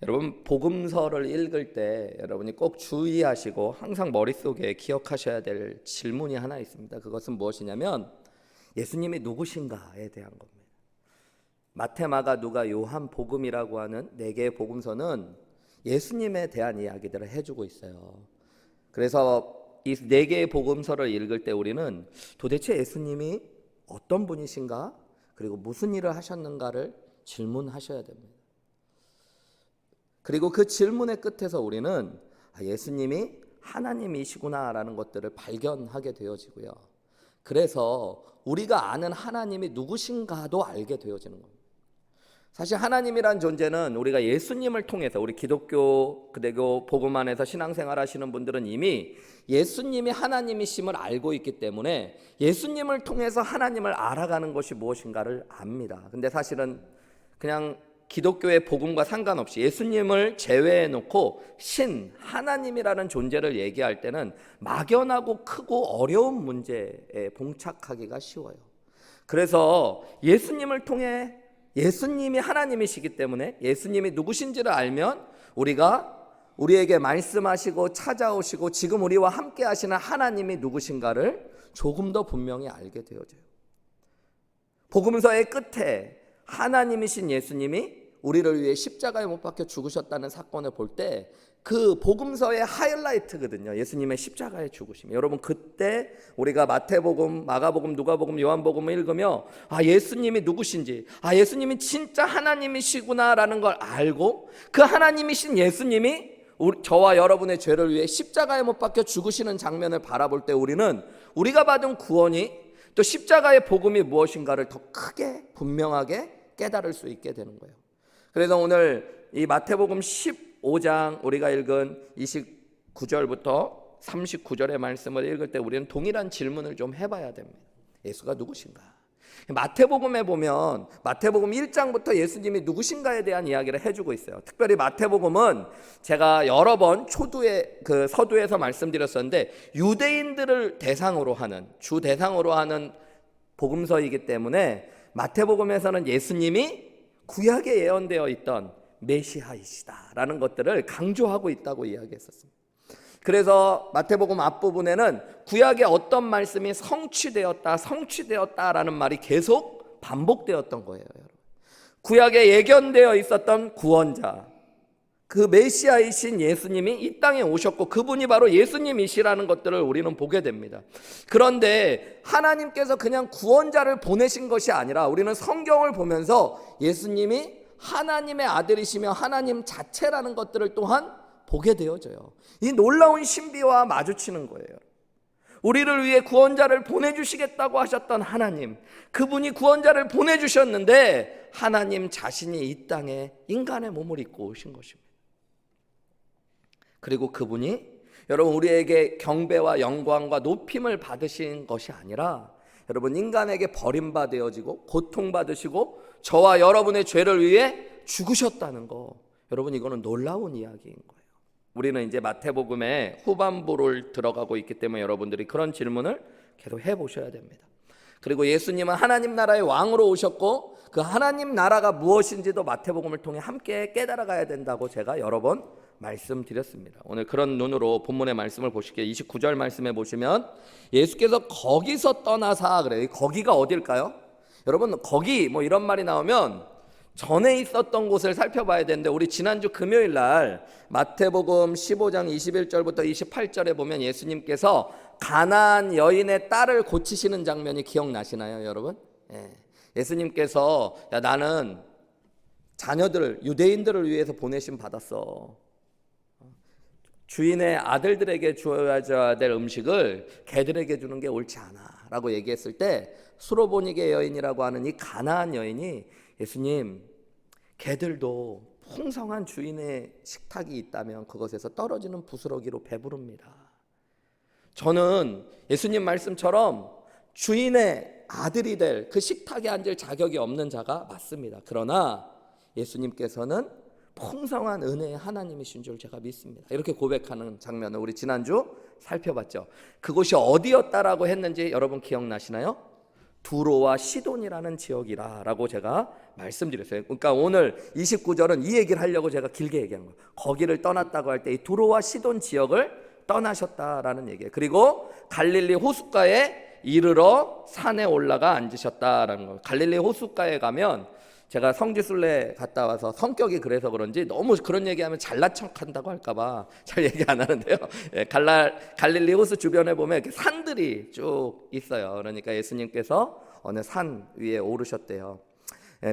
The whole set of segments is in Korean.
여러분 복음서를 읽을 때 여러분이 꼭 주의하시고 항상 머릿속에 기억하셔야 될 질문이 하나 있습니다. 그것은 무엇이냐면 예수님이 누구신가에 대한 겁니다. 마태, 마가, 누가, 요한, 복음이라고 하는 네 개의 복음서는 예수님에 대한 이야기들을 해주고 있어요. 그래서 이 네 개의 복음서를 읽을 때 우리는 도대체 예수님이 어떤 분이신가, 그리고 무슨 일을 하셨는가를 질문하셔야 됩니다. 그리고 그 질문의 끝에서 우리는 예수님이 하나님이시구나라는 것들을 발견하게 되어지고요. 그래서 우리가 아는 하나님이 누구신가도 알게 되어지는 겁니다. 사실 하나님이란 존재는 우리가 예수님을 통해서, 우리 기독교 그대교 복음 안에서 신앙생활 하시는 분들은 이미 예수님이 하나님이심을 알고 있기 때문에 예수님을 통해서 하나님을 알아가는 것이 무엇인가를 압니다. 근데 사실은 그냥 기독교의 복음과 상관없이 예수님을 제외해 놓고 신, 하나님이라는 존재를 얘기할 때는 막연하고 크고 어려운 문제에 봉착하기가 쉬워요. 그래서 예수님을 통해 예수님이 하나님이시기 때문에 예수님이 누구신지를 알면 우리에게 말씀하시고 찾아오시고 지금 우리와 함께 하시는 하나님이 누구신가를 조금 더 분명히 알게 되어져요. 복음서의 끝에 하나님이신 예수님이 우리를 위해 십자가에 못 박혀 죽으셨다는 사건을 볼 때 그 복음서의 하이라이트거든요. 예수님의 십자가의 죽으심. 여러분 그때 우리가 마태복음, 마가복음, 누가복음, 요한복음을 읽으며 예수님이 누구신지, 예수님이 진짜 하나님이시구나라는 걸 알고 그 하나님이신 예수님이 저와 여러분의 죄를 위해 십자가에 못 박혀 죽으시는 장면을 바라볼 때 우리는 우리가 받은 구원이 또 십자가의 복음이 무엇인가를 더 크게 분명하게 깨달을 수 있게 되는 거예요. 그래서 오늘 이 마태복음 15장 우리가 읽은 29절부터 39절의 말씀을 읽을 때 우리는 동일한 질문을 좀 해봐야 됩니다. 예수가 누구신가? 마태복음에 보면 마태복음 1장부터 예수님이 누구신가에 대한 이야기를 해주고 있어요. 특별히 마태복음은 제가 여러 번 초두에 그 서두에서 말씀드렸었는데 유대인들을 대상으로 하는 주 대상으로 하는 복음서이기 때문에 마태복음에서는 예수님이 구약에 예언되어 있던 메시아이시다라는 것들을 강조하고 있다고 이야기했었습니다. 그래서 마태복음 앞부분에는 구약의 어떤 말씀이 성취되었다라는 말이 계속 반복되었던 거예요. 여러분. 구약에 예견되어 있었던 구원자, 그 메시아이신 예수님이 이 땅에 오셨고 그분이 바로 예수님이시라는 것들을 우리는 보게 됩니다. 그런데 하나님께서 그냥 구원자를 보내신 것이 아니라 우리는 성경을 보면서 예수님이 하나님의 아들이시며 하나님 자체라는 것들을 또한 보게 되어져요. 이 놀라운 신비와 마주치는 거예요. 우리를 위해 구원자를 보내주시겠다고 하셨던 하나님, 그분이 구원자를 보내주셨는데 하나님 자신이 이 땅에 인간의 몸을 입고 오신 것입니다. 그리고 그분이 여러분 우리에게 경배와 영광과 높임을 받으신 것이 아니라 여러분 인간에게 버림받아지고 고통받으시고 저와 여러분의 죄를 위해 죽으셨다는 거, 여러분 이거는 놀라운 이야기인 거예요. 우리는 이제 마태복음의 후반부를 들어가고 있기 때문에 여러분들이 그런 질문을 계속 해보셔야 됩니다. 그리고 예수님은 하나님 나라의 왕으로 오셨고 그 하나님 나라가 무엇인지도 마태복음을 통해 함께 깨달아가야 된다고 제가 여러 번 말씀드렸습니다. 오늘 그런 눈으로 본문의 말씀을 보실게요. 29절 말씀에 보시면 예수께서 거기서 떠나사, 그래요. 거기가 어딜까요? 여러분 거기 이런 말이 나오면 전에 있었던 곳을 살펴봐야 되는데 우리 지난주 금요일 날 마태복음 15장 21절부터 28절에 보면 예수님께서 가나안 여인의 딸을 고치시는 장면이 기억나시나요, 여러분? 예수님께서 나는 자녀들을, 유대인들을 위해서 보내심 받았어. 주인의 아들들에게 주어야 될 음식을 개들에게 주는 게 옳지 않아 라고 얘기했을 때 수로보니게 여인이라고 하는 이 가나안 여인이 예수님, 개들도 풍성한 주인의 식탁이 있다면 그것에서 떨어지는 부스러기로 배부릅니다. 저는 예수님 말씀처럼 주인의 아들이 될 그 식탁에 앉을 자격이 없는 자가 맞습니다. 그러나 예수님께서는 풍성한 은혜의 하나님이신 줄 제가 믿습니다. 이렇게 고백하는 장면을 우리 지난주 살펴봤죠. 그곳이 어디였다라고 했는지 여러분 기억나시나요? 두로와 시돈이라는 지역이라고 제가 말씀드렸어요. 그러니까 오늘 29절은 이 얘기를 하려고 제가 길게 얘기한 거예요. 거기를 떠났다고 할 때 이 두로와 시돈 지역을 떠나셨다라는 얘기예요. 그리고 갈릴리 호숫가에 이르러 산에 올라가 앉으셨다라는 거예요. 갈릴리 호숫가에 가면, 제가 성지순례 갔다 와서 성격이 그래서 그런지 너무 그런 얘기하면 잘난 척한다고 할까봐 잘 얘기 안 하는데요. 갈릴리 호수 주변에 보면 이렇게 산들이 쭉 있어요. 그러니까 예수님께서 어느 산 위에 오르셨대요.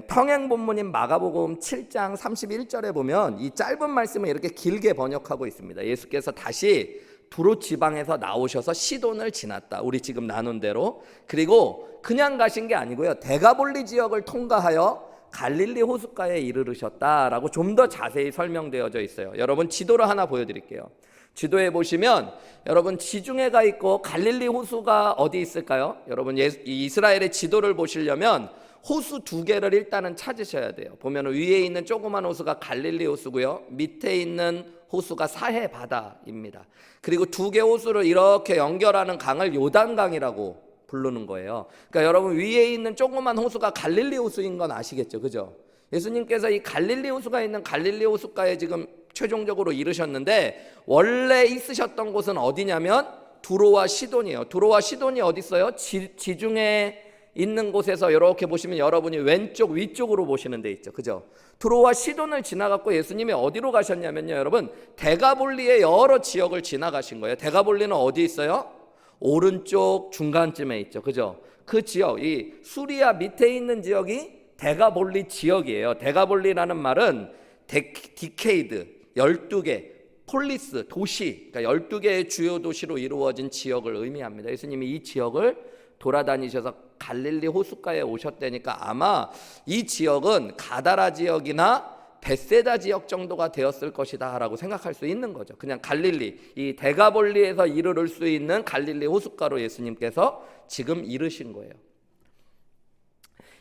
평행 본문인 마가복음 7장 31절에 보면 이 짧은 말씀을 이렇게 길게 번역하고 있습니다. 예수께서 다시 두로 지방에서 나오셔서 시돈을 지났다. 우리 지금 나눈 대로. 그리고 그냥 가신 게 아니고요. 데가볼리 지역을 통과하여 갈릴리 호숫가에 이르르셨다라고 좀 더 자세히 설명되어져 있어요. 여러분 지도를 하나 보여드릴게요. 지도에 보시면 여러분 지중해가 있고 갈릴리 호수가 어디 있을까요? 여러분 이스라엘의 지도를 보시려면 호수 두 개를 일단은 찾으셔야 돼요. 보면 위에 있는 조그만 호수가 갈릴리 호수고요, 밑에 있는 호수가 사해 바다입니다. 그리고 두 개 호수를 이렇게 연결하는 강을 요단강이라고 부르는 거예요. 그러니까 여러분 위에 있는 조그만 호수가 갈릴리 호수인 건 아시겠죠, 그죠? 예수님께서 이 갈릴리 호수가 있는 갈릴리 호숫가에 지금 최종적으로 이르셨는데, 원래 있으셨던 곳은 어디냐면 두로와 시돈이에요. 두로와 시돈이 어디 있어요? 지중해 있는 곳에서 이렇게 보시면 여러분이 왼쪽 위쪽으로 보시는 데 있죠, 그죠? 두로와 시돈을 지나갔고 예수님이 어디로 가셨냐면요, 여러분 데가볼리의 여러 지역을 지나가신 거예요. 데가볼리는 어디 있어요? 오른쪽 중간쯤에 있죠, 그죠? 그 지역, 이 수리아 밑에 있는 지역이 데가볼리 지역이에요. 데가볼리라는 말은 디케이드, 12개, 폴리스, 도시, 그러니까 12개의 주요 도시로 이루어진 지역을 의미합니다. 예수님이 이 지역을 돌아다니셔서 갈릴리 호숫가에 오셨다니까 아마 이 지역은 가다라 지역이나 베세다 지역 정도가 되었을 것이다 라고 생각할 수 있는 거죠. 그냥 갈릴리, 이 데가볼리에서 이르를 수 있는 갈릴리 호숫가로 예수님께서 지금 이르신 거예요.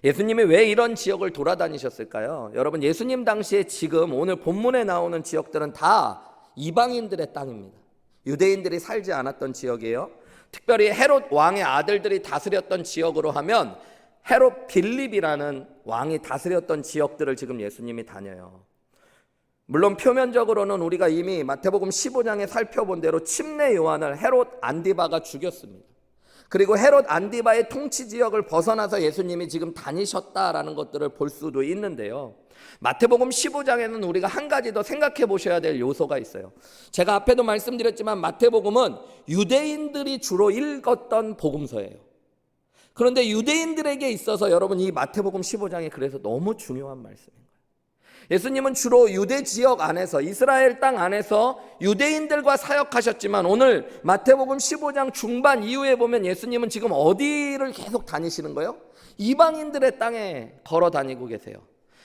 예수님이 왜 이런 지역을 돌아다니셨을까요? 여러분 예수님 당시에 지금 오늘 본문에 나오는 지역들은 다 이방인들의 땅입니다. 유대인들이 살지 않았던 지역이에요. 특별히 헤롯 왕의 아들들이 다스렸던 지역으로 하면 헤롯 빌립이라는 왕이 다스렸던 지역들을 지금 예수님이 다녀요. 물론 표면적으로는 우리가 이미 마태복음 15장에 살펴본 대로 침례 요한을 헤롯 안디바가 죽였습니다. 그리고 헤롯 안디바의 통치 지역을 벗어나서 예수님이 지금 다니셨다라는 것들을 볼 수도 있는데요, 마태복음 15장에는 우리가 한 가지 더 생각해 보셔야 될 요소가 있어요. 제가 앞에도 말씀드렸지만 마태복음은 유대인들이 주로 읽었던 복음서예요. 그런데 유대인들에게 있어서 여러분 이 마태복음 15장이 그래서 너무 중요한 말씀인 거예요. 예수님은 주로 유대 지역 안에서, 이스라엘 땅 안에서 유대인들과 사역하셨지만 오늘 마태복음 15장 중반 이후에 보면 예수님은 지금 어디를 계속 다니시는 거예요? 이방인들의 땅에 걸어 다니고 계세요.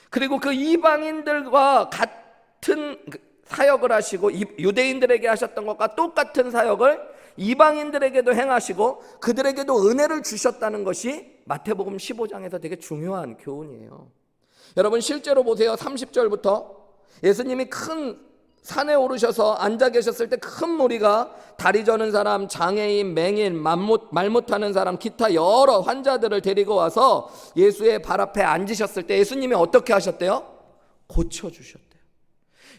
그리고 그 이방인들과 같은 사역을 하시고 유대인들에게 하셨던 것과 똑같은 사역을 이방인들에게도 행하시고 그들에게도 은혜를 주셨다는 것이 마태복음 15장에서 되게 중요한 교훈이에요. 여러분 실제로 보세요. 30절부터 예수님이 큰 산에 오르셔서 앉아 계셨을 때 큰 무리가 다리 저는 사람, 장애인, 맹인, 말 못하는 사람, 기타 여러 환자들을 데리고 와서 예수의 발 앞에 앉으셨을 때 예수님이 어떻게 하셨대요? 고쳐주셨대요.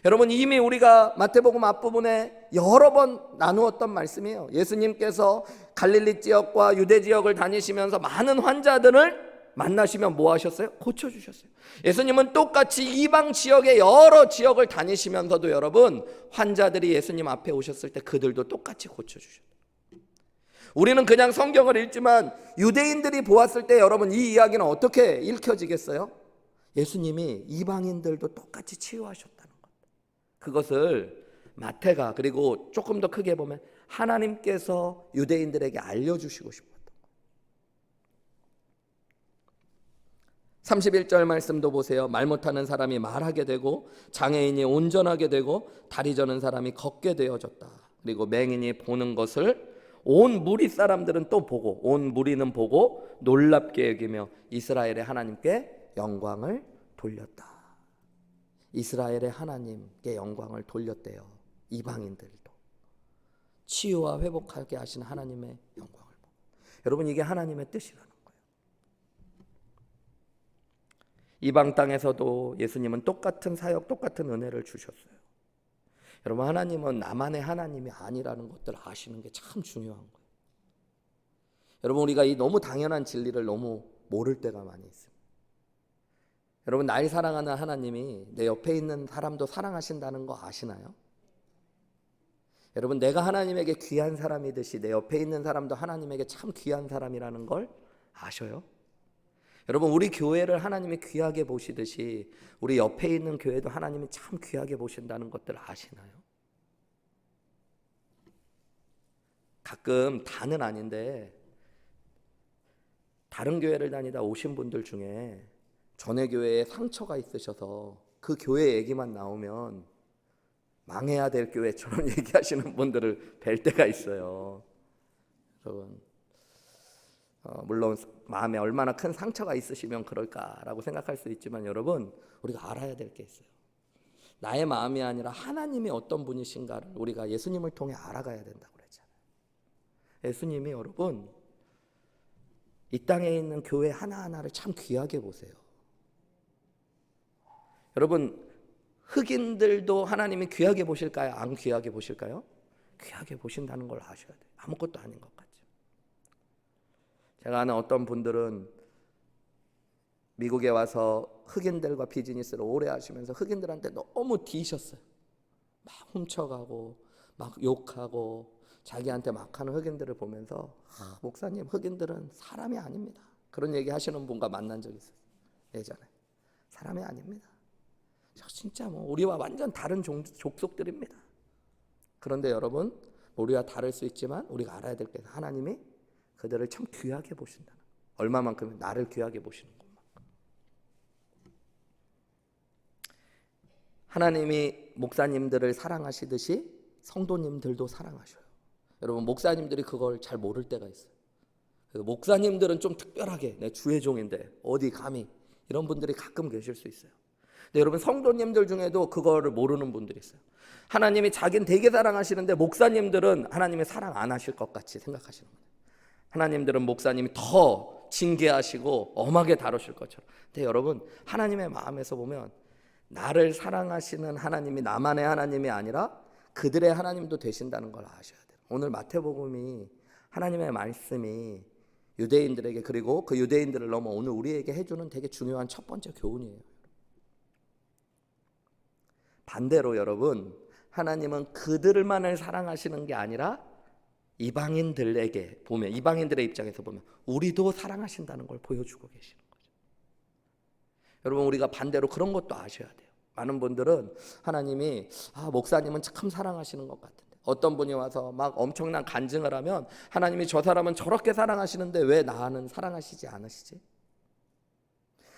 여러분 이미 우리가 마태복음 앞부분에 여러 번 나누었던 말씀이에요. 예수님께서 갈릴리 지역과 유대 지역을 다니시면서 많은 환자들을 만나시면 뭐 하셨어요? 고쳐주셨어요. 예수님은 똑같이 이방 지역의 여러 지역을 다니시면서도 여러분 환자들이 예수님 앞에 오셨을 때 그들도 똑같이 고쳐주셨어요. 우리는 그냥 성경을 읽지만 유대인들이 보았을 때 여러분 이 이야기는 어떻게 읽혀지겠어요? 예수님이 이방인들도 똑같이 치유하셨다는 것. 그것을 마태가, 그리고 조금 더 크게 보면 하나님께서 유대인들에게 알려주시고 싶었던 것. 31절 말씀도 보세요. 말 못하는 사람이 말하게 되고 장애인이 온전하게 되고 다리 저는 사람이 걷게 되어졌다. 그리고 맹인이 보는 것을 온 무리 사람들은 또 보고, 온 무리는 보고 놀랍게 여기며 이스라엘의 하나님께 영광을 돌렸다. 이스라엘의 하나님께 영광을 돌렸대요. 이방인들도 치유와 회복하게 하신 하나님의 영광을 보고. 여러분 이게 하나님의 뜻이라는 거예요. 이방 땅에서도 예수님은 똑같은 사역, 똑같은 은혜를 주셨어요. 여러분, 하나님은 나만의 하나님이 아니라는 것들을 아시는 게 참 중요한 거예요. 여러분, 우리가 이 너무 당연한 진리를 너무 모를 때가 많이 있습니다. 여러분, 날 사랑하는 하나님이 내 옆에 있는 사람도 사랑하신다는 거 아시나요? 여러분, 내가 하나님에게 귀한 사람이듯이 내 옆에 있는 사람도 하나님에게 참 귀한 사람이라는 걸 아셔요? 여러분, 우리 교회를 하나님이 귀하게 보시듯이 우리 옆에 있는 교회도 하나님이 참 귀하게 보신다는 것들 아시나요? 가끔 다는 아닌데 다른 교회를 다니다 오신 분들 중에 전에 교회에 상처가 있으셔서 그 교회 얘기만 나오면 망해야 될 교회처럼 얘기하시는 분들을 뵐 때가 있어요. 여러분, 물론 마음에 얼마나 큰 상처가 있으시면 그럴까라고 생각할 수 있지만 여러분, 우리가 알아야 될 게 있어요. 나의 마음이 아니라 하나님이 어떤 분이신가를 우리가 예수님을 통해 알아가야 된다고 그랬잖아요. 예수님이 여러분 이 땅에 있는 교회 하나하나를 참 귀하게 보세요. 여러분, 흑인들도 하나님이 귀하게 보실까요? 안 귀하게 보실까요? 귀하게 보신다는 걸 아셔야 돼요. 아무것도 아닌 것 같죠. 제가 아는 어떤 분들은 미국에 와서 흑인들과 비즈니스를 오래 하시면서 흑인들한테 너무 뒤셨어요. 막 훔쳐가고 막 욕하고 자기한테 막 하는 흑인들을 보면서 목사님, 흑인들은 사람이 아닙니다. 그런 얘기 하시는 분과 만난 적이 있어요. 예전에. 사람이 아닙니다. 진짜 우리와 완전 다른 족속들입니다. 그런데 여러분, 우리와 다를 수 있지만 우리가 알아야 될 게 하나님이 그들을 참 귀하게 보신다는 거. 얼마만큼 나를 귀하게 보시는 것만큼. 하나님이 목사님들을 사랑하시듯이 성도님들도 사랑하셔요. 여러분, 목사님들이 그걸 잘 모를 때가 있어요. 목사님들은 좀 특별하게 내 주의 종인데 어디 감히, 이런 분들이 가끔 계실 수 있어요. 근데 여러분, 성도님들 중에도 그거를 모르는 분들이 있어요. 하나님이 자기는 되게 사랑하시는데 목사님들은 하나님이 사랑 안 하실 것 같이 생각하시는 거예요. 하나님들은 목사님이 더 징계하시고 엄하게 다루실 것처럼. 근데 여러분, 하나님의 마음에서 보면 나를 사랑하시는 하나님이 나만의 하나님이 아니라 그들의 하나님도 되신다는 걸 아셔야 돼요. 오늘 마태복음이 하나님의 말씀이 유대인들에게, 그리고 그 유대인들을 넘어 오늘 우리에게 해주는 되게 중요한 첫 번째 교훈이에요. 반대로 여러분, 하나님은 그들만을 사랑하시는 게 아니라 이방인들에게 보면, 이방인들의 입장에서 보면 우리도 사랑하신다는 걸 보여주고 계시는 거죠. 여러분, 우리가 반대로 그런 것도 아셔야 돼요. 많은 분들은 하나님이 목사님은 참 사랑하시는 것 같은데, 어떤 분이 와서 막 엄청난 간증을 하면 하나님이 저 사람은 저렇게 사랑하시는데 왜 나는 사랑하시지 않으시지?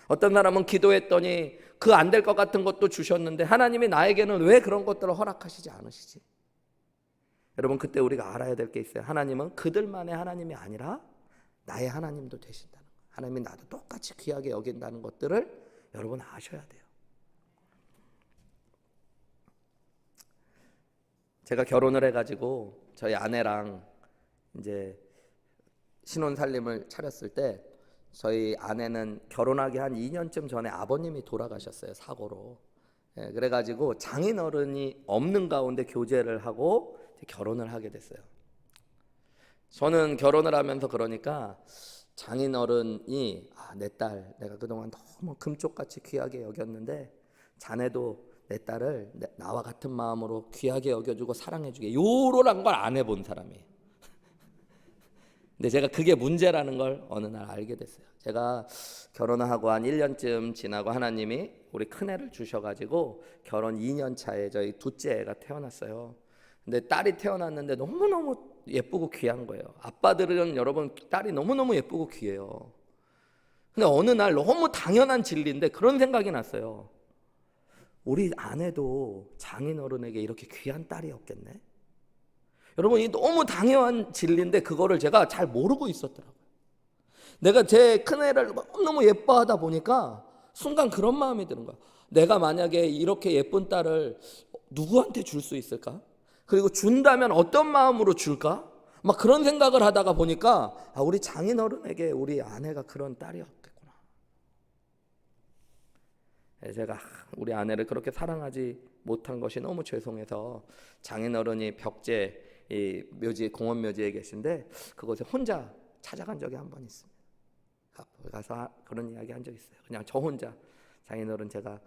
어떤 사람은 기도했더니 그 안 될 것 같은 것도 주셨는데 하나님이 나에게는 왜 그런 것들을 허락하시지 않으시지? 여러분, 그때 우리가 알아야 될 게 있어요. 하나님은 그들만의 하나님이 아니라 나의 하나님도 되신다는 거예요. 하나님이 나도 똑같이 귀하게 여긴다는 것들을 여러분 아셔야 돼요. 제가 결혼을 해가지고 저희 아내랑 이제 신혼 살림을 차렸을 때 저희 아내는 결혼하기 한 2년쯤 전에 아버님이 돌아가셨어요, 사고로. 그래가지고 장인어른이 없는 가운데 교제를 하고 결혼을 하게 됐어요. 저는 결혼을 하면서 그러니까 장인어른이 내 딸, 내가 그동안 너무 금쪽같이 귀하게 여겼는데 자네도 내 딸을 나와 같은 마음으로 귀하게 여겨주고 사랑해주게, 요런 걸 안 해본 사람이에요. 근데 제가 그게 문제라는 걸 어느 날 알게 됐어요. 제가 결혼을 하고 한 1년쯤 지나고 하나님이 우리 큰애를 주셔가지고 결혼 2년 차에 저희 둘째 애가 태어났어요. 근데 딸이 태어났는데 너무너무 예쁘고 귀한 거예요. 아빠들은 여러분 딸이 너무너무 예쁘고 귀해요. 근데 어느 날 너무 당연한 진리인데 그런 생각이 났어요. 우리 아내도 장인어른에게 이렇게 귀한 딸이었겠네. 여러분, 이 너무 당연한 진리인데 그거를 제가 잘 모르고 있었더라고요. 내가 제 큰애를 너무 예뻐하다 보니까 순간 그런 마음이 드는 거야. 내가 만약에 이렇게 예쁜 딸을 누구한테 줄 수 있을까? 그리고 준다면 어떤 마음으로 줄까? 막 그런 생각을 하다가 보니까 우리 장인어른에게 우리 아내가 그런 딸이었겠구나. 제가 우리 아내를 그렇게 사랑하지 못한 것이 너무 죄송해서 장인어른이 벽제 이 묘지 공원 묘지에 계신데 그곳에 혼자 찾아간 적이 한 번 있습니다. 가서 그런 이야기 한 적 있어요. 그냥 저 혼자 장인어른 제가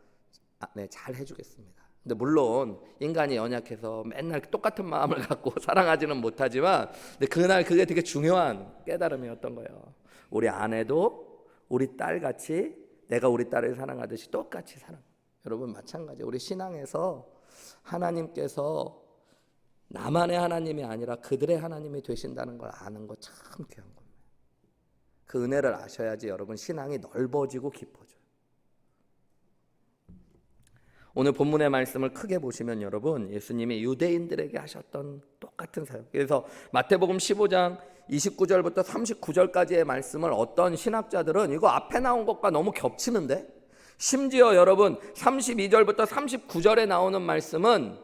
네, 잘 해주겠습니다. 근데 물론 인간이 연약해서 맨날 똑같은 마음을 갖고 사랑하지는 못하지만 근데 그날 그게 되게 중요한 깨달음이었던 거예요. 우리 아내도 우리 딸같이 내가 우리 딸을 사랑하듯이 똑같이 사랑. 여러분 마찬가지. 우리 신앙에서 하나님께서 나만의 하나님이 아니라 그들의 하나님이 되신다는 걸 아는 거 참 귀한 겁니다. 그 은혜를 아셔야지 여러분 신앙이 넓어지고 깊어져요. 오늘 본문의 말씀을 크게 보시면 여러분 예수님이 유대인들에게 하셨던 똑같은 사역. 그래서 마태복음 15장 29절부터 39절까지의 말씀을 어떤 신학자들은 이거 앞에 나온 것과 너무 겹치는데, 심지어 여러분 32절부터 39절에 나오는 말씀은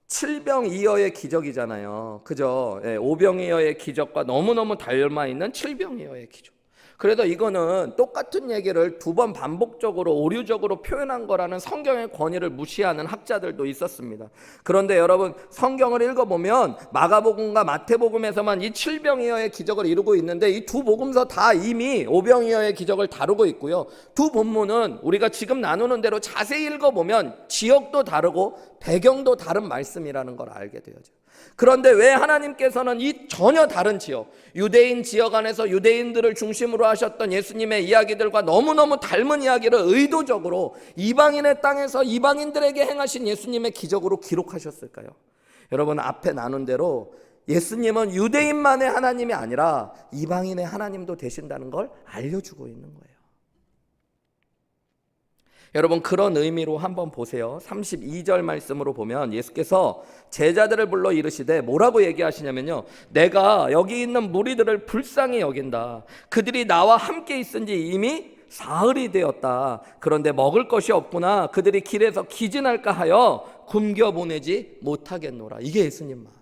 칠병이어의 기적이잖아요. 그죠? 예, 오병이어의 기적과 너무너무 닮아있는 칠병이어의 기적. 그래서 이거는 똑같은 얘기를 두 번 반복적으로 오류적으로 표현한 거라는 성경의 권위를 무시하는 학자들도 있었습니다. 그런데 여러분 성경을 읽어보면 마가복음과 마태복음에서만 이 칠병이어의 기적을 이루고 있는데 이 두 복음서 다 이미 오병이어의 기적을 다루고 있고요. 두 본문은 우리가 지금 나누는 대로 자세히 읽어보면 지역도 다르고 배경도 다른 말씀이라는 걸 알게 되어져요. 그런데 왜 하나님께서는 이 전혀 다른 지역, 유대인 지역 안에서 유대인들을 중심으로 하셨던 예수님의 이야기들과 너무너무 닮은 이야기를 의도적으로 이방인의 땅에서 이방인들에게 행하신 예수님의 기적으로 기록하셨을까요? 여러분 앞에 나눈 대로 예수님은 유대인만의 하나님이 아니라 이방인의 하나님도 되신다는 걸 알려주고 있는 거예요. 여러분 그런 의미로 한번 보세요. 32절 말씀으로 보면 예수께서 제자들을 불러 이르시되 뭐라고 얘기하시냐면요, 내가 여기 있는 무리들을 불쌍히 여긴다. 그들이 나와 함께 있은지 이미 사흘이 되었다. 그런데 먹을 것이 없구나. 그들이 길에서 기진할까 하여 굶겨보내지 못하겠노라. 이게 예수님 마음.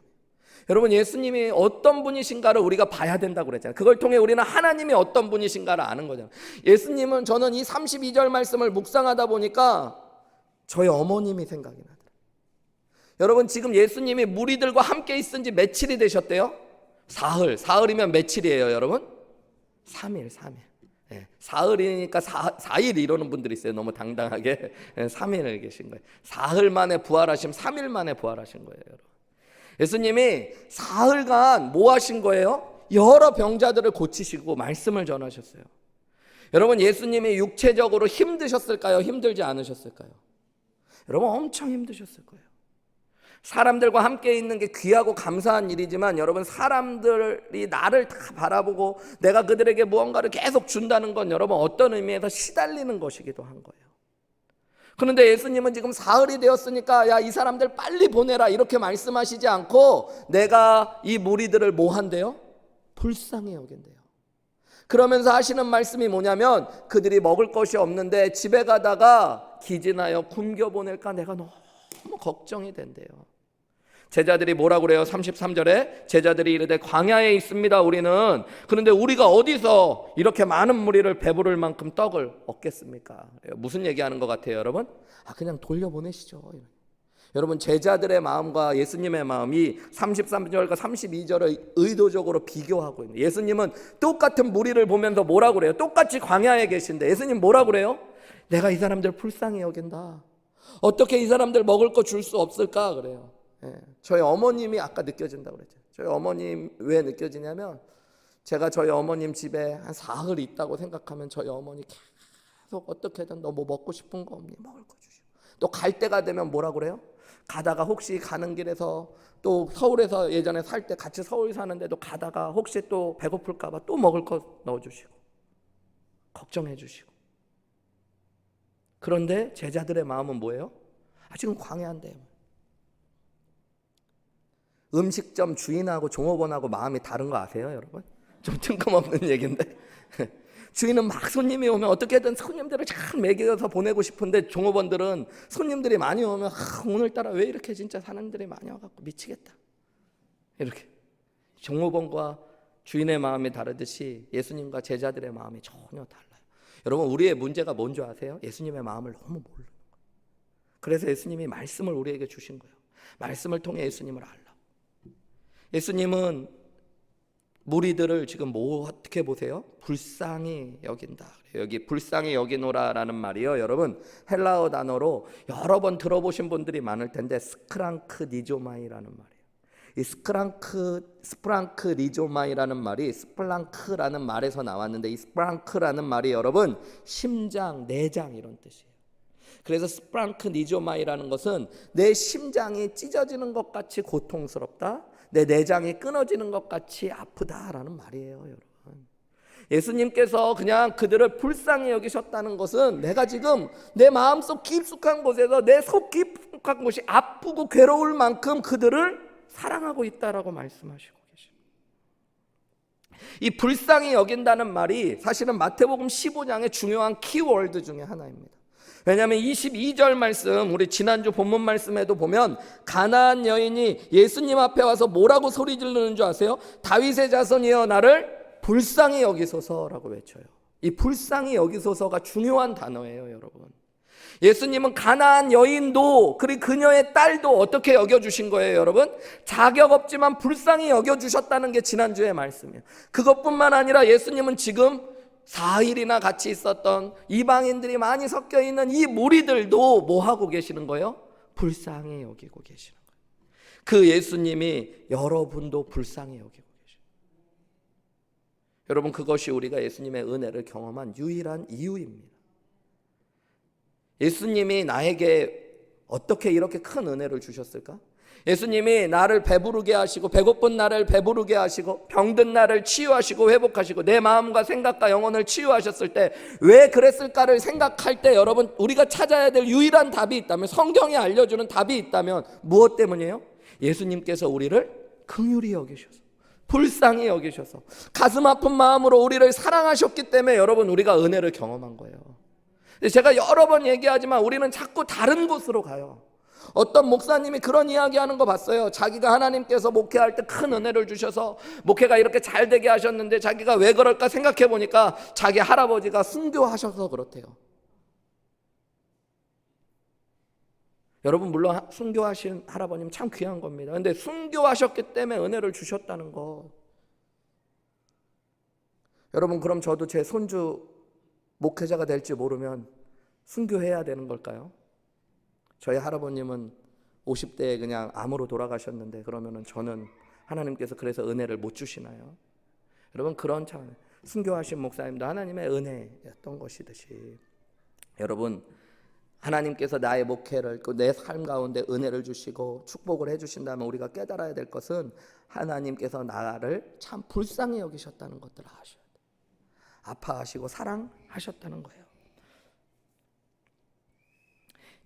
여러분 예수님이 어떤 분이신가를 우리가 봐야 된다고 그랬잖아요. 그걸 통해 우리는 하나님이 어떤 분이신가를 아는 거잖아요. 예수님은 저는 이 32절 말씀을 묵상하다 보니까 저희 어머님이 생각이 나더라고요. 여러분 지금 예수님이 무리들과 함께 있은 지 며칠이 되셨대요? 사흘이면 며칠이에요 여러분? 3일. 예, 사흘이니까 4일 이러는 분들이 있어요. 너무 당당하게 3일을 계신 거예요. 사흘 만에 부활하시면 3일 만에 부활하신 거예요 여러분. 예수님이 사흘간 뭐 하신 거예요? 여러 병자들을 고치시고 말씀을 전하셨어요. 여러분 예수님이 육체적으로 힘드셨을까요? 힘들지 않으셨을까요? 여러분 엄청 힘드셨을 거예요. 사람들과 함께 있는 게 귀하고 감사한 일이지만 여러분 사람들이 나를 다 바라보고 내가 그들에게 무언가를 계속 준다는 건 여러분 어떤 의미에서 시달리는 것이기도 한 거예요. 그런데 예수님은 지금 사흘이 되었으니까 야, 이 사람들 빨리 보내라 이렇게 말씀하시지 않고 내가 이 무리들을 뭐 한대요? 불쌍히 여긴대요. 그러면서 하시는 말씀이 뭐냐면 그들이 먹을 것이 없는데 집에 가다가 기진하여 굶겨보낼까 내가 너무 걱정이 된대요. 제자들이 뭐라고 그래요? 33절에 제자들이 이르되 광야에 있습니다 우리는. 그런데 우리가 어디서 이렇게 많은 무리를 배부를 만큼 떡을 얻겠습니까? 무슨 얘기하는 것 같아요 여러분? 그냥 돌려보내시죠. 여러분 제자들의 마음과 예수님의 마음이 33절과 32절을 의도적으로 비교하고 있는, 예수님은 똑같은 무리를 보면서 뭐라고 그래요? 똑같이 광야에 계신데 예수님 뭐라고 그래요? 내가 이 사람들 불쌍히 여긴다. 어떻게 이 사람들 먹을 거 줄 수 없을까 그래요. 예, 저희 어머님이 아까 느껴진다고 그랬죠. 저희 어머님 왜 느껴지냐면 제가 저희 어머님 집에 한 사흘 있다고 생각하면 저희 어머니 계속 어떻게든 너 뭐 먹고 싶은 거 없니? 먹을 거 주시고, 또 갈 때가 되면 뭐라 그래요? 가다가 혹시 가는 길에서 또 서울에서 예전에 살 때 같이 서울 사는데도 가다가 혹시 또 배고플까 봐 또 먹을 거 넣어주시고 걱정해 주시고. 그런데 제자들의 마음은 뭐예요? 지금 광야인데. 음식점 주인하고 종업원하고 마음이 다른 거 아세요 여러분? 좀 뜬금없는 얘기인데 주인은 막 손님이 오면 어떻게든 손님들을 잘 먹여서 보내고 싶은데 종업원들은 손님들이 많이 오면 오늘따라 왜 이렇게 진짜 사람들이 많이 와갖고 미치겠다 이렇게. 종업원과 주인의 마음이 다르듯이 예수님과 제자들의 마음이 전혀 달라요. 여러분, 우리의 문제가 뭔지 아세요? 예수님의 마음을 너무 모르는 거예요. 그래서 예수님이 말씀을 우리에게 주신 거예요. 말씀을 통해 예수님을 알라. 예수님은 무리들을 지금 뭐 어떻게 보세요? 불쌍히 여긴다. 여기 불쌍히 여기노라라는 말이요, 여러분 헬라어 단어로 여러 번 들어보신 분들이 많을 텐데 스크랑크니조마이라는 말이에요. 이 스프랑크니조마이라는 말이 스플랑크라는 말에서 나왔는데, 이 스프랑크라는 말이 여러분 심장, 내장 이런 뜻이에요. 그래서 스프랑크니조마이라는 것은 내 심장이 찢어지는 것 같이 고통스럽다, 내 내장이 끊어지는 것 같이 아프다라는 말이에요, 여러분. 예수님께서 그냥 그들을 불쌍히 여기셨다는 것은 내가 지금 내 마음속 깊숙한 곳에서 내 속 깊숙한 곳이 아프고 괴로울 만큼 그들을 사랑하고 있다라고 말씀하시고 계십니다. 이 불쌍히 여긴다는 말이 사실은 마태복음 15장의 중요한 키워드 중에 하나입니다. 왜냐하면 22절 말씀, 우리 지난주 본문 말씀에도 보면 가나안 여인이 예수님 앞에 와서 뭐라고 소리 지르는 줄 아세요? 다윗의 자손이여 나를 불쌍히 여기소서라고 외쳐요. 이 불쌍히 여기소서가 중요한 단어예요, 여러분. 예수님은 가나안 여인도 그리고 그녀의 딸도 어떻게 여겨주신 거예요, 여러분? 자격 없지만 불쌍히 여겨주셨다는 게 지난주의 말씀이에요. 그것뿐만 아니라 예수님은 지금 4일이나 같이 있었던 이방인들이 많이 섞여 있는 이 무리들도 뭐 하고 계시는 거예요? 불쌍히 여기고 계시는 거예요. 그 예수님이 여러분도 불쌍히 여기고 계십니다. 여러분, 그것이 우리가 예수님의 은혜를 경험한 유일한 이유입니다. 예수님이 나에게 어떻게 이렇게 큰 은혜를 주셨을까? 예수님이 나를 배부르게 하시고, 배고픈 나를 배부르게 하시고, 병든 나를 치유하시고 회복하시고, 내 마음과 생각과 영혼을 치유하셨을 때 왜 그랬을까를 생각할 때 여러분, 우리가 찾아야 될 유일한 답이 있다면, 성경이 알려주는 답이 있다면 무엇 때문이에요? 예수님께서 우리를 긍휼히 여기셔서, 불쌍히 여기셔서, 가슴 아픈 마음으로 우리를 사랑하셨기 때문에 여러분, 우리가 은혜를 경험한 거예요. 제가 여러 번 얘기하지만 우리는 자꾸 다른 곳으로 가요. 어떤 목사님이 그런 이야기하는 거 봤어요. 자기가 하나님께서 목회할 때 큰 은혜를 주셔서 목회가 이렇게 잘 되게 하셨는데 자기가 왜 그럴까 생각해 보니까 자기 할아버지가 순교하셔서 그렇대요. 여러분, 물론 순교하신 할아버님 참 귀한 겁니다. 근데 순교하셨기 때문에 은혜를 주셨다는 거. 여러분, 그럼 저도 제 손주 목회자가 될지 모르면 순교해야 되는 걸까요? 저희 할아버님은 50대에 그냥 암으로 돌아가셨는데 그러면은 저는 하나님께서 그래서 은혜를 못 주시나요? 여러분, 그런 참 순교하신 목사님도 하나님의 은혜였던 것이듯이 여러분, 하나님께서 나의 목회를 내 삶 가운데 은혜를 주시고 축복을 해주신다면 우리가 깨달아야 될 것은 하나님께서 나를 참 불쌍히 여기셨다는 것들을 아셔야 돼요. 아파하시고 사랑하셨다는 거예요.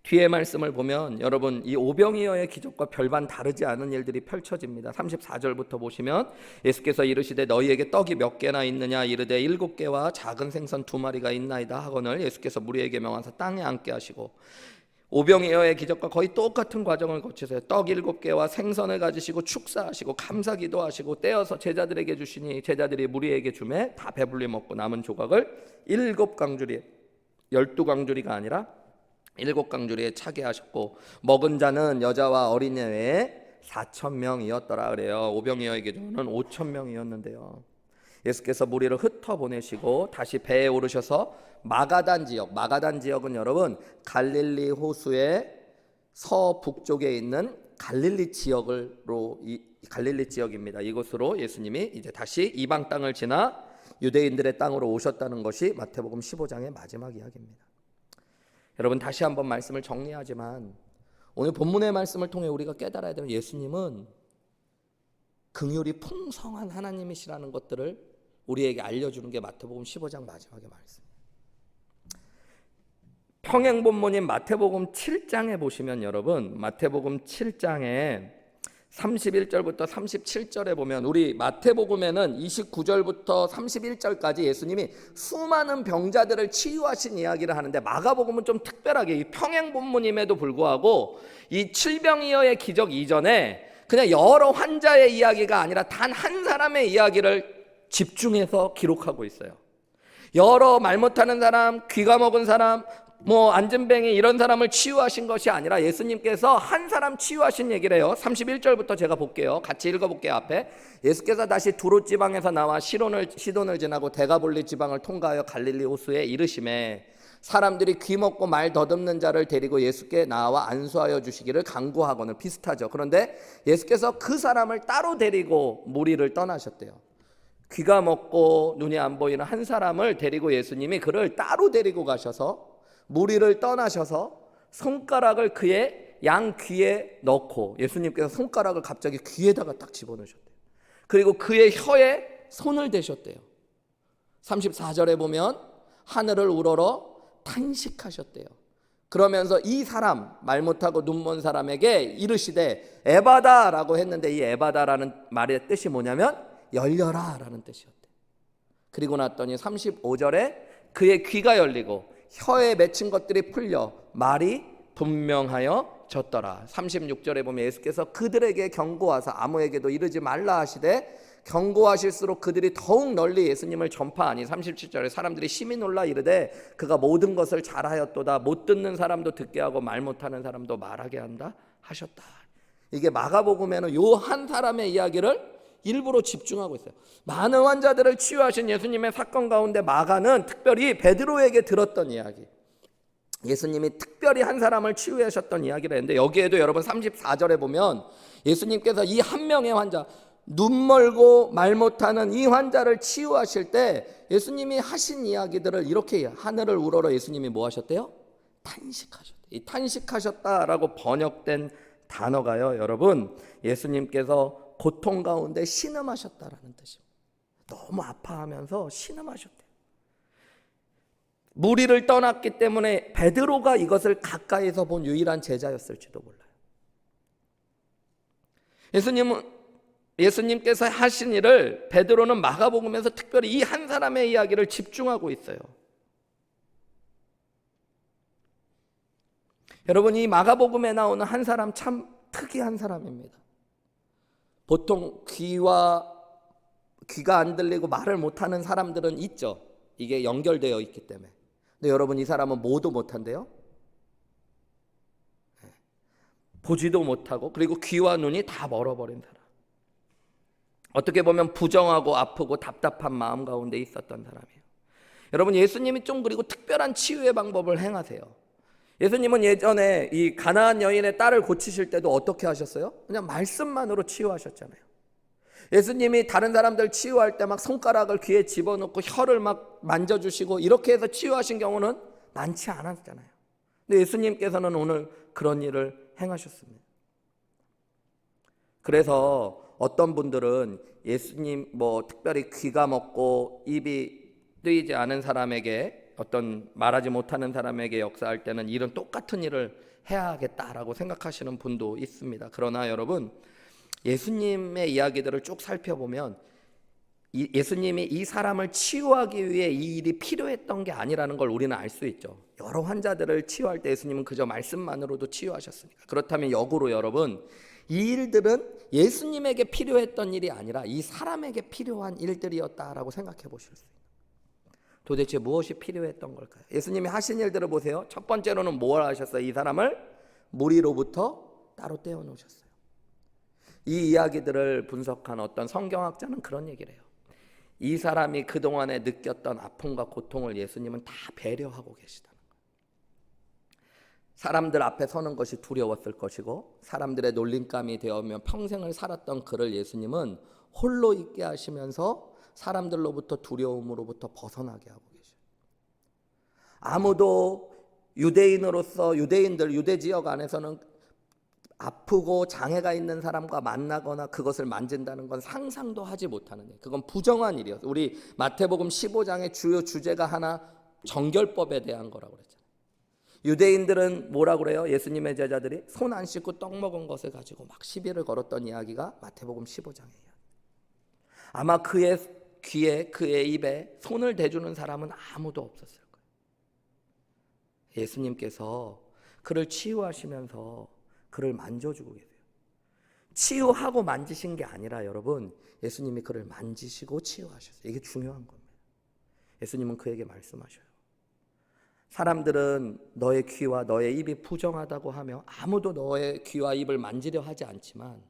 뒤에 말씀을 보면 여러분, 이 오병이어의 기적과 별반 다르지 않은 일들이 펼쳐집니다. 34절부터 보시면 예수께서 이르시되 너희에게 떡이 몇 개나 있느냐 이르되 7개와 작은 생선 2마리가 있나이다 하거늘 예수께서 무리에게 명하사 땅에 앉게 하시고, 오병이어의 기적과 거의 똑같은 과정을 거치세요. 떡 7개와 생선을 가지시고 축사하시고 감사기도 하시고 떼어서 제자들에게 주시니 제자들이 무리에게 주매 다 배불리 먹고 남은 조각을 7강주리, 12강주리가 아니라 7강주리에 차게 하셨고 먹은 자는 여자와 어린애 외에 4,000명이었더라 그래요. 오병이어의 기적은 5,000명이었는데요. 예수께서 무리를 흩어 보내시고 다시 배에 오르셔서 마가단 지역은 여러분 갈릴리 호수의 서북쪽에 있는 갈릴리 지역입니다. 이곳으로 예수님이 이제 다시 이방 땅을 지나 유대인들의 땅으로 오셨다는 것이 마태복음 15장의 마지막 이야기입니다. 여러분, 다시 한번 말씀을 정리하지만 오늘 본문의 말씀을 통해 우리가 깨달아야 되는 예수님은 긍휼이 풍성한 하나님이시라는 것들을 우리에게 알려주는 게 마태복음 15장 마지막의 말씀. 평행본문인 마태복음 7장에 보시면 여러분, 마태복음 7장에 31절부터 37절에 보면 우리 마태복음에는 29절부터 31절까지 예수님이 수많은 병자들을 치유하신 이야기를 하는데, 마가복음은 좀 특별하게 이 평행본문임에도 불구하고 이 칠병이어의 기적 이전에 그냥 여러 환자의 이야기가 아니라 단 한 사람의 이야기를 집중해서 기록하고 있어요. 여러 말 못하는 사람, 귀가 먹은 사람, 안진뱅이 이런 사람을 치유하신 것이 아니라 예수님께서 한 사람 치유하신 얘기를 해요. 31절부터 제가 볼게요. 같이 읽어볼게요. 앞에 예수께서 다시 두로 지방에서 나와 시돈을 지나고 데가볼리 지방을 통과하여 갈릴리 호수에 이르시매 사람들이 귀 먹고 말 더듬는 자를 데리고 예수께 나와 안수하여 주시기를 간구하고는 비슷하죠. 그런데 예수께서 그 사람을 따로 데리고 무리를 떠나셨대요. 귀가 먹고 눈이 안 보이는 한 사람을 데리고 예수님이 그를 따로 데리고 가셔서 무리를 떠나셔서 손가락을 그의 양 귀에 넣고 예수님께서 손가락을 갑자기 귀에다가 딱 집어넣으셨대요. 그리고 그의 혀에 손을 대셨대요. 34절에 보면 하늘을 우러러 탄식하셨대요. 그러면서 이 사람, 말 못하고 눈 먼 사람에게 이르시되 에바다라고 했는데 이 에바다라는 말의 뜻이 뭐냐면 열려라 라는 뜻이었대요. 그리고 났더니 35절에 그의 귀가 열리고 혀에 맺힌 것들이 풀려 말이 분명하여 졌더라. 36절에 보면 예수께서 그들에게 경고하사 아무에게도 이르지 말라 하시되 경고하실수록 그들이 더욱 널리 예수님을 전파하니 37절에 사람들이 심히 놀라 이르되 그가 모든 것을 잘하였도다. 못 듣는 사람도 듣게 하고 말 못하는 사람도 말하게 한다 하셨다. 이게 마가복음에는 요 한 사람의 이야기를 일부러 집중하고 있어요. 많은 환자들을 치유하신 예수님의 사건 가운데 마가는 특별히 베드로에게 들었던 이야기, 예수님이 특별히 한 사람을 치유하셨던 이야기를 했는데 여기에도 여러분 34절에 보면 예수님께서 이 한 명의 환자, 눈 멀고 말 못하는 이 환자를 치유하실 때 예수님이 하신 이야기들을 이렇게 하늘을 우러러 예수님이 뭐 하셨대요? 탄식하셨대요. 이 탄식하셨다라고 번역된 단어가요, 여러분, 예수님께서 고통 가운데 신음하셨다라는 뜻입니다. 너무 아파하면서 신음하셨대요. 무리를 떠났기 때문에 베드로가 이것을 가까이서 본 유일한 제자였을지도 몰라요. 예수님께서 하신 일을 베드로는 마가복음에서 특별히 이 한 사람의 이야기를 집중하고 있어요. 여러분, 이 마가복음에 나오는 한 사람 참 특이한 사람입니다. 보통 귀가 안 들리고 말을 못하는 사람들은 있죠. 이게 연결되어 있기 때문에. 근데 여러분, 이 사람은 뭐도 못한대요? 보지도 못하고 그리고 귀와 눈이 다 멀어버린 사람. 어떻게 보면 부정하고 아프고 답답한 마음 가운데 있었던 사람이에요. 여러분, 예수님이 좀 그리고 특별한 치유의 방법을 행하세요. 예수님은 예전에 이 가나안 여인의 딸을 고치실 때도 어떻게 하셨어요? 그냥 말씀만으로 치유하셨잖아요. 예수님이 다른 사람들 치유할 때 막 손가락을 귀에 집어넣고 혀를 막 만져주시고 이렇게 해서 치유하신 경우는 많지 않았잖아요. 근데 예수님께서는 오늘 그런 일을 행하셨습니다. 그래서 어떤 분들은 예수님 특별히 귀가 먹고 입이 뜨이지 않은 사람에게, 어떤 말하지 못하는 사람에게 역사할 때는 이런 똑같은 일을 해야겠다라고 생각하시는 분도 있습니다. 그러나 여러분, 예수님의 이야기들을 쭉 살펴보면 예수님이 이 사람을 치유하기 위해 이 일이 필요했던 게 아니라는 걸 우리는 알 수 있죠. 여러 환자들을 치유할 때 예수님은 그저 말씀만으로도 치유하셨으니까. 그렇다면 역으로 여러분, 이 일들은 예수님에게 필요했던 일이 아니라 이 사람에게 필요한 일들이었다라고 생각해 보실 수 있어요. 도대체 무엇이 필요했던 걸까요? 예수님이 하신 일들을 보세요. 첫 번째로는 뭘 하셨어요? 이 사람을 무리로부터 따로 떼어 놓으셨어요. 이 이야기들을 분석한 어떤 성경학자는 그런 얘기를 해요. 이 사람이 그동안에 느꼈던 아픔과 고통을 예수님은 다 배려하고 계시다는 거예요. 사람들 앞에 서는 것이 두려웠을 것이고 사람들의 놀림감이 되어오면 평생을 살았던 그를 예수님은 홀로 있게 하시면서 사람들로부터 두려움으로부터 벗어나게 하고 계셔요. 아무도 유대인으로서 유대 지역 안에서는 아프고 장애가 있는 사람과 만나거나 그것을 만진다는 건 상상도 하지 못하는 일. 그건 부정한 일이었어요. 우리 마태복음 15장의 주요 주제가 하나 정결법에 대한 거라고 그랬잖아요. 유대인들은 뭐라고 그래요? 예수님의 제자들이 손 안 씻고 떡 먹은 것을 가지고 막 시비를 걸었던 이야기가 마태복음 15장이에요. 아마 그의 귀에, 그의 입에 손을 대주는 사람은 아무도 없었을 거예요. 예수님께서 그를 치유하시면서 그를 만져주고 계세요. 치유하고 만지신 게 아니라 여러분, 예수님이 그를 만지시고 치유하셨어요. 이게 중요한 겁니다. 예수님은 그에게 말씀하셔요. 사람들은 너의 귀와 너의 입이 부정하다고 하며 아무도 너의 귀와 입을 만지려 하지 않지만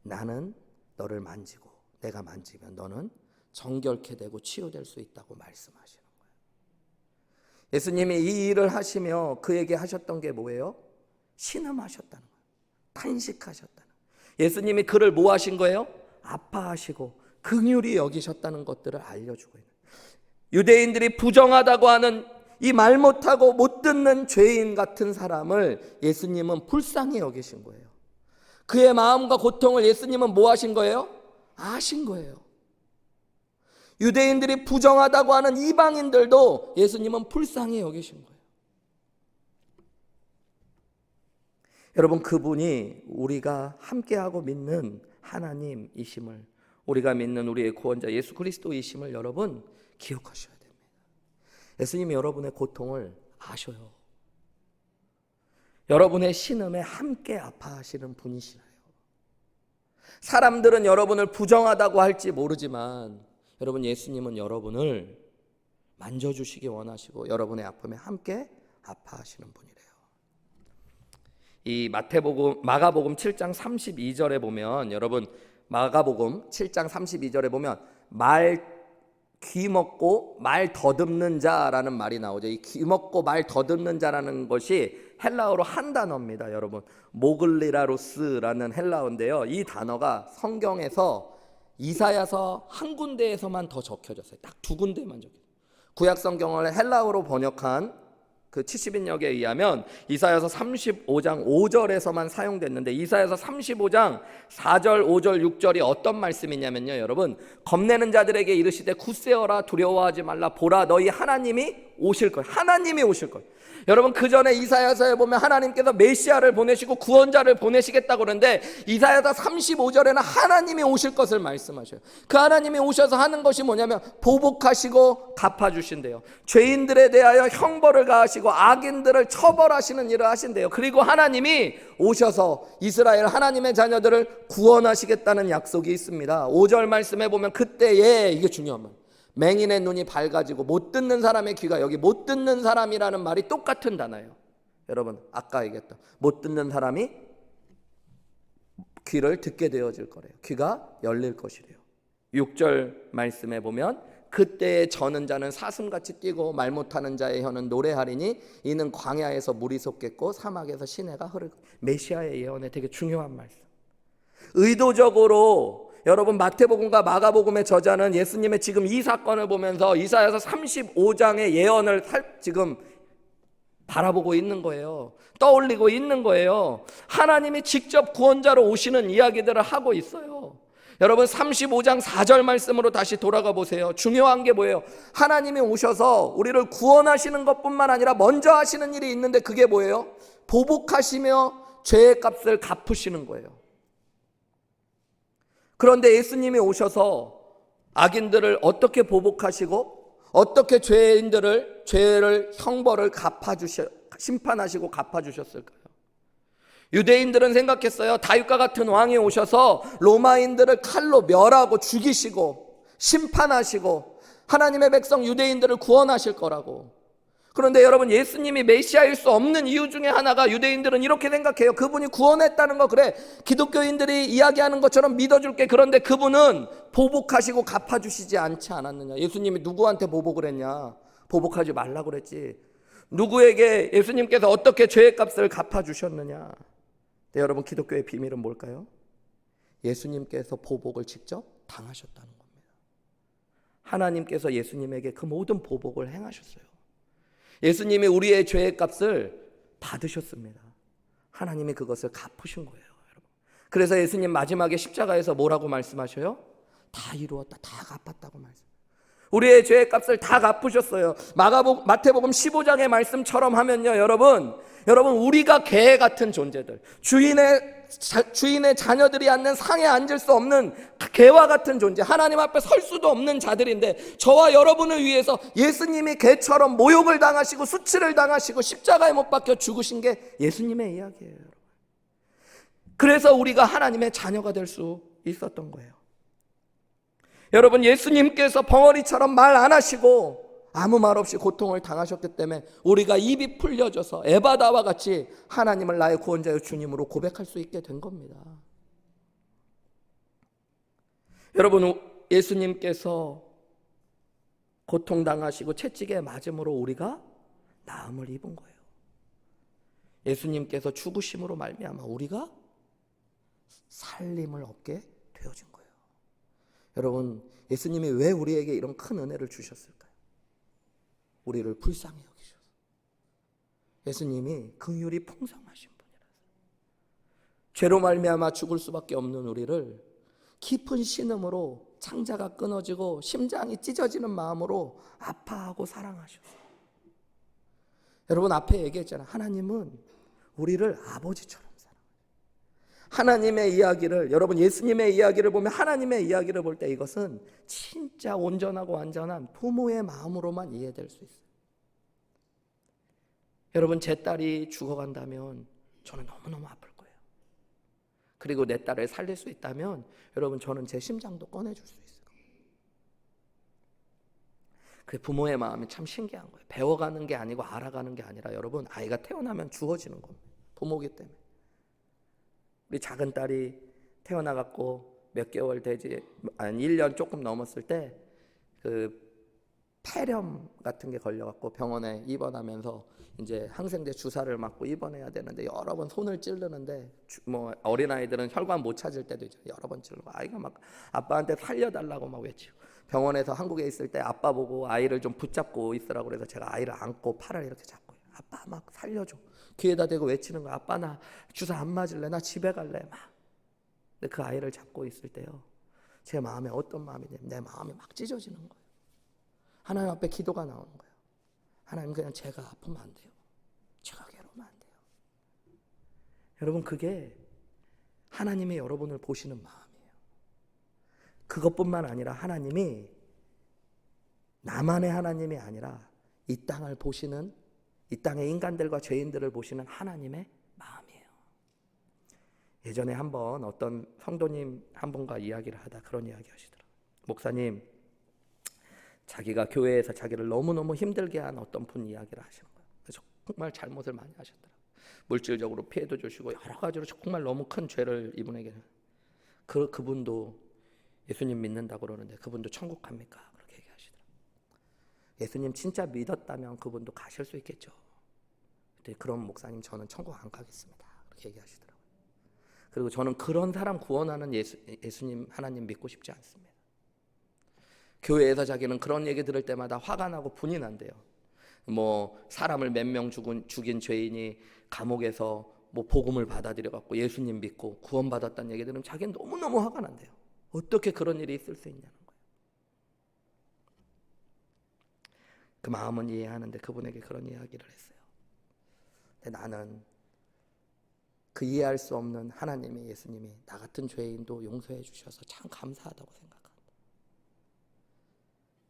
나는 너를 만지고 내가 만지면 너는 정결케 되고 치유될 수 있다고 말씀하시는 거예요. 예수님이 이 일을 하시며 그에게 하셨던 게 뭐예요? 신음하셨다는 거예요. 탄식하셨다는 거예요. 예수님이 그를 뭐 하신 거예요? 아파하시고 긍휼히 여기셨다는 것들을 알려주고 있는 거예요. 유대인들이 부정하다고 하는 이 말 못하고 못 듣는 죄인 같은 사람을 예수님은 불쌍히 여기신 거예요. 그의 마음과 고통을 예수님은 뭐 하신 거예요? 아신 거예요. 유대인들이 부정하다고 하는 이방인들도 예수님은 불쌍히 여기신 거예요. 여러분, 그분이 우리가 함께하고 믿는 하나님이심을, 우리가 믿는 우리의 구원자 예수 그리스도이심을 여러분 기억하셔야 됩니다. 예수님이 여러분의 고통을 아셔요. 여러분의 신음에 함께 아파하시는 분이시나요? 사람들은 여러분을 부정하다고 할지 모르지만 여러분, 예수님은 여러분을 만져주시기 원하시고 여러분의 아픔에 함께 아파하시는 분이래요. 이 마가복음 7장 32절에 보면, 여러분 마가복음 7장 32절에 보면 귀 먹고 말 더듬는 자라는 말이 나오죠. 이 귀 먹고 말 더듬는 자라는 것이 헬라어로 한 단어입니다. 여러분, 모글리라루스라는 헬라어인데요. 이 단어가 성경에서 이사야서 한 군데에서만 더 적혀졌어요. 딱 두 군데만 적혀졌어요. 구약 성경을 헬라어로 번역한 그 70인역에 의하면 이사야서 35장 5절에서만 사용됐는데, 이사야서 35장 4절, 5절, 6절이 어떤 말씀이냐면요, 여러분, 겁내는 자들에게 이르시되 굳세어라, 두려워하지 말라, 보라 너희 하나님이 오실 거예요. 하나님이 오실 거예요. 여러분, 그 전에 이사야서에 보면 하나님께서 메시아를 보내시고 구원자를 보내시겠다고 그러는데 이사야서 35절에는 하나님이 오실 것을 말씀하셔요. 그 하나님이 오셔서 하는 것이 뭐냐면 보복하시고 갚아주신대요. 죄인들에 대하여 형벌을 가하시고 악인들을 처벌하시는 일을 하신대요. 그리고 하나님이 오셔서 이스라엘 하나님의 자녀들을 구원하시겠다는 약속이 있습니다. 5절 말씀에 보면 그때에, 이게 중요한 말, 맹인의 눈이 밝아지고 못 듣는 사람의 귀가, 여기 못 듣는 사람이라는 말이 똑같은 단어예요. 여러분, 아까 얘기했던 못 듣는 사람이 귀를 듣게 되어질 거래요. 귀가 열릴 것이래요. 6절 말씀에 보면 그때에 저는 자는 사슴같이 뛰고 말 못하는 자의 혀는 노래하리니 이는 광야에서 물이 솟겠고 사막에서 시내가 흐를. 메시아의 예언에 되게 중요한 말씀. 의도적으로 여러분, 마태복음과 마가복음의 저자는 예수님의 지금 이 사건을 보면서 이사야서 35장의 예언을 지금 바라보고 있는 거예요. 떠올리고 있는 거예요. 하나님이 직접 구원자로 오시는 이야기들을 하고 있어요. 여러분, 35장 4절 말씀으로 다시 돌아가 보세요. 중요한 게 뭐예요? 하나님이 오셔서 우리를 구원하시는 것뿐만 아니라 먼저 하시는 일이 있는데 그게 뭐예요? 보복하시며 죄의 값을 갚으시는 거예요. 그런데 예수님이 오셔서 악인들을 어떻게 보복하시고 어떻게 죄를 형벌을 심판하시고 갚아주셨을까요? 유대인들은 생각했어요. 다윗과 같은 왕이 오셔서 로마인들을 칼로 멸하고 죽이시고 심판하시고 하나님의 백성 유대인들을 구원하실 거라고. 그런데 여러분, 예수님이 메시아일 수 없는 이유 중에 하나가, 유대인들은 이렇게 생각해요. 그분이 구원했다는 거, 그래, 기독교인들이 이야기하는 것처럼 믿어줄게. 그런데 그분은 보복하시고 갚아주시지 않지 않았느냐. 예수님이 누구한테 보복을 했냐? 보복하지 말라고 그랬지. 누구에게 예수님께서 어떻게 죄의 값을 갚아주셨느냐? 네, 여러분, 기독교의 비밀은 뭘까요? 예수님께서 보복을 직접 당하셨다는 겁니다. 하나님께서 예수님에게 그 모든 보복을 행하셨어요. 예수님이 우리의 죄의 값을 받으셨습니다. 하나님이 그것을 갚으신 거예요, 여러분. 그래서 예수님 마지막에 십자가에서 뭐라고 말씀하셔요? 다 이루었다, 다 갚았다고 말씀. 우리의 죄의 값을 다 갚으셨어요. 마태복음 15장의 말씀처럼 하면요, 여러분, 우리가 개 같은 존재들, 주인의 자녀들이 앉는 상에 앉을 수 없는 개와 같은 존재, 하나님 앞에 설 수도 없는 자들인데 저와 여러분을 위해서 예수님이 개처럼 모욕을 당하시고 수치를 당하시고 십자가에 못 박혀 죽으신 게 예수님의 이야기예요, 여러분. 그래서 우리가 하나님의 자녀가 될 수 있었던 거예요. 여러분, 예수님께서 벙어리처럼 말 안 하시고 아무 말 없이 고통을 당하셨기 때문에 우리가 입이 풀려져서 에바다와 같이 하나님을 나의 구원자여 주님으로 고백할 수 있게 된 겁니다. 여러분, 예수님께서 고통당하시고 채찍에 맞음으로 우리가 나음을 입은 거예요. 예수님께서 죽으심으로 말미암아 우리가 살림을 얻게 되어진 거예요. 여러분, 예수님이 왜 우리에게 이런 큰 은혜를 주셨을까요? 우리를 불쌍히 여기셔서. 예수님이 긍휼이 풍성하신 분이라서. 죄로 말미암아 죽을 수밖에 없는 우리를 깊은 신음으로 창자가 끊어지고 심장이 찢어지는 마음으로 아파하고 사랑하셨어요. 여러분, 앞에 얘기했잖아요. 하나님은 우리를 아버지처럼 사랑해요. 하나님의 이야기를, 여러분 예수님의 이야기를 보면 하나님의 이야기를 볼 때 이것은 진짜 온전하고 완전한 부모의 마음으로만 이해될 수 있어요. 여러분, 제 딸이 죽어간다면 저는 너무너무 아플 거예요. 그리고 내 딸을 살릴 수 있다면 여러분, 저는 제 심장도 꺼내줄 수 있어요. 그 부모의 마음이 참 신기한 거예요. 배워가는 게 아니고 알아가는 게 아니라 여러분, 아이가 태어나면 주어지는 겁니다. 부모기 때문에. 우리 작은 딸이 태어나갖고 몇 개월 되지, 1년 조금 넘었을 때 그 폐렴 같은 게 걸려갖고 병원에 입원하면서 이제 항생제 주사를 맞고 입원해야 되는데 여러 번 손을 찌르는데 뭐 어린아이들은 혈관 못 찾을 때도 있죠. 여러 번 찌르고 아이가 막 아빠한테 살려달라고 막 외치고, 병원에서 한국에 있을 때 아빠 보고 아이를 좀 붙잡고 있으라고 그래서 제가 아이를 안고 팔을 이렇게 잡고, 아빠 막 살려줘, 귀에다 대고 외치는 거야. 아빠 나 주사 안 맞을래, 나 집에 갈래 막. 근데 그 아이를 잡고 있을 때요, 제 마음에 어떤 마음이 되냐면 내 마음이 막 찢어지는 거예요. 하나님 앞에 기도가 나오는 거예요. 하나님, 그냥 제가 아프면 안 돼요. 제가 괴로우면 안 돼요. 여러분, 그게 하나님이 여러분을 보시는 마음이에요. 그것뿐만 아니라 하나님이 나만의 하나님이 아니라 이 땅을 보시는, 이 땅의 인간들과 죄인들을 보시는 하나님의 마음이에요. 예전에 한번 어떤 성도님 한 분과 이야기를 하다 그런 이야기 하시더라고요. 목사님, 자기가 교회에서 자기를 너무너무 힘들게 한 어떤 분 이야기를 하시는 거예요. 그래서 정말 잘못을 많이 하셨더라고요. 물질적으로 피해도 주시고 여러 가지로 정말 너무 큰 죄를 이분에게. 그분도 예수님 믿는다고 그러는데 그분도 천국 갑니까? 그렇게 얘기하시더라고요. 예수님 진짜 믿었다면 그분도 가실 수 있겠죠. 근데 그런 목사님, 저는 천국 안 가겠습니다. 그렇게 얘기하시더라고요. 그리고 저는 그런 사람 구원하는 예수님 하나님 믿고 싶지 않습니다. 교회에서 자기는 그런 얘기 들을 때마다 화가 나고 분이 난대요. 뭐 사람을 몇 명 죽인 죄인이 감옥에서 뭐 복음을 받아들여 갖고 예수님 믿고 구원받았다는 얘기 들으면 자기는 너무너무 화가 난대요. 어떻게 그런 일이 있을 수 있냐는 거예요. 그 마음은 이해하는데 그분에게 그런 이야기를 했어요. 근데 나는 그 이해할 수 없는 하나님이, 예수님이 나 같은 죄인도 용서해 주셔서 참 감사하다고 생각합니다.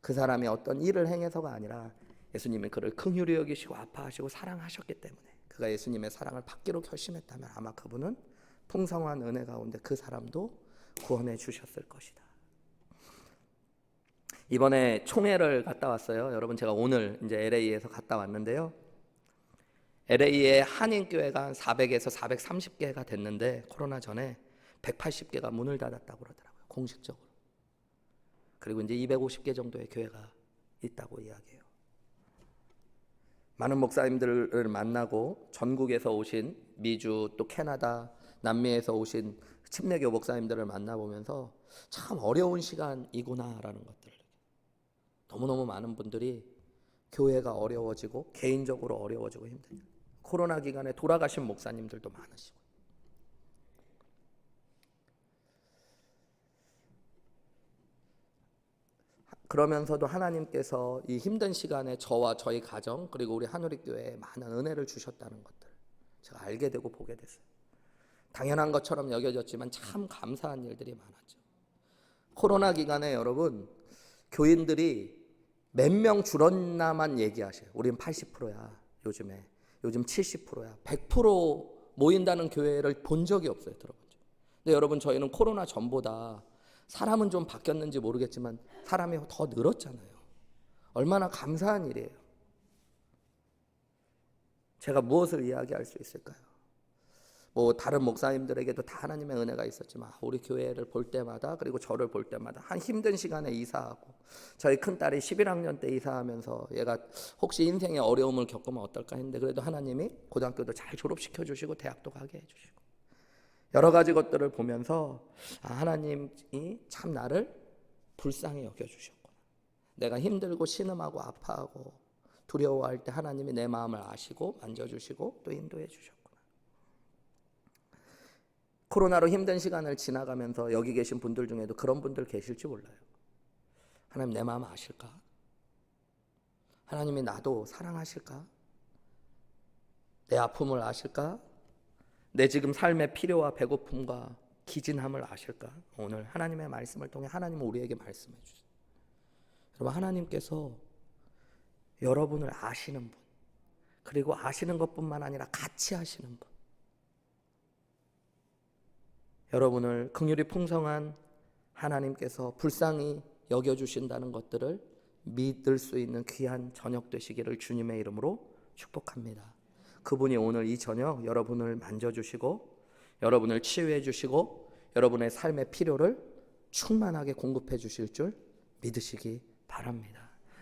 그 사람이 어떤 일을 행해서가 아니라 예수님이 그를 긍휼히 여기시고 아파하시고 사랑하셨기 때문에, 그가 예수님의 사랑을 받기로 결심했다면 아마 그분은 풍성한 은혜 가운데 그 사람도 구원해 주셨을 것이다. 이번에 총회를 갔다 왔어요. 여러분, 제가 오늘 이제 LA에서 갔다 왔는데요. LA의 한인교회가 한 400에서 430개가 됐는데 코로나 전에 180개가 문을 닫았다고 그러더라고요, 공식적으로. 그리고 이제 250개 정도의 교회가 있다고 이야기해요. 많은 목사님들을 만나고 전국에서 오신 미주, 또 캐나다, 남미에서 오신 침례교 목사님들을 만나보면서 참 어려운 시간이구나라는 것들을, 너무너무 많은 분들이 교회가 어려워지고 개인적으로 어려워지고 힘들다. 코로나 기간에 돌아가신 목사님들도 많으시고. 그러면서도 하나님께서 이 힘든 시간에 저와 저희 가정, 그리고 우리 한우리교회에 많은 은혜를 주셨다는 것들 제가 알게 되고 보게 됐어요. 당연한 것처럼 여겨졌지만 참 감사한 일들이 많았죠. 코로나 기간에 여러분, 교인들이 몇 명 줄었나만 얘기하셔요. 우린 80%야 요즘에. 요즘 70%야. 100% 모인다는 교회를 본 적이 없어요. 들어본 적. 근데 여러분, 저희는 코로나 전보다 사람은 좀 바뀌었는지 모르겠지만 사람이 더 늘었잖아요. 얼마나 감사한 일이에요. 제가 무엇을 이야기할 수 있을까요? 뭐 다른 목사님들에게도 다 하나님의 은혜가 있었지만 우리 교회를 볼 때마다, 그리고 저를 볼 때마다 한 힘든 시간에 이사하고, 저희 큰딸이 11학년 때 이사하면서 얘가 혹시 인생에 어려움을 겪으면 어떨까 했는데 그래도 하나님이 고등학교도 잘 졸업시켜 주시고 대학도 가게 해주시고 여러 가지 것들을 보면서 하나님이 참 나를 불쌍히 여겨주셨구나. 내가 힘들고 신음하고 아파하고 두려워할 때 하나님이 내 마음을 아시고 만져주시고 또 인도해 주셨구나. 코로나로 힘든 시간을 지나가면서 여기 계신 분들 중에도 그런 분들 계실지 몰라요. 하나님 내 마음 아실까? 하나님이 나도 사랑하실까? 내 아픔을 아실까? 내 지금 삶의 필요와 배고픔과 기진함을 아실까? 오늘 하나님의 말씀을 통해 하나님은 우리에게 말씀해 주세요. 여러분, 하나님께서 여러분을 아시는 분, 그리고 아시는 것뿐만 아니라 같이 하시는 분, 여러분을 긍휼이 풍성한 하나님께서 불쌍히 여겨주신다는 것들을 믿을 수 있는 귀한 저녁 되시기를 주님의 이름으로 축복합니다. 그분이 오늘 이 저녁 여러분을 만져주시고 여러분을 치유해 주시고 여러분의 삶의 필요를 충만하게 공급해 주실 줄 믿으시기 바랍니다.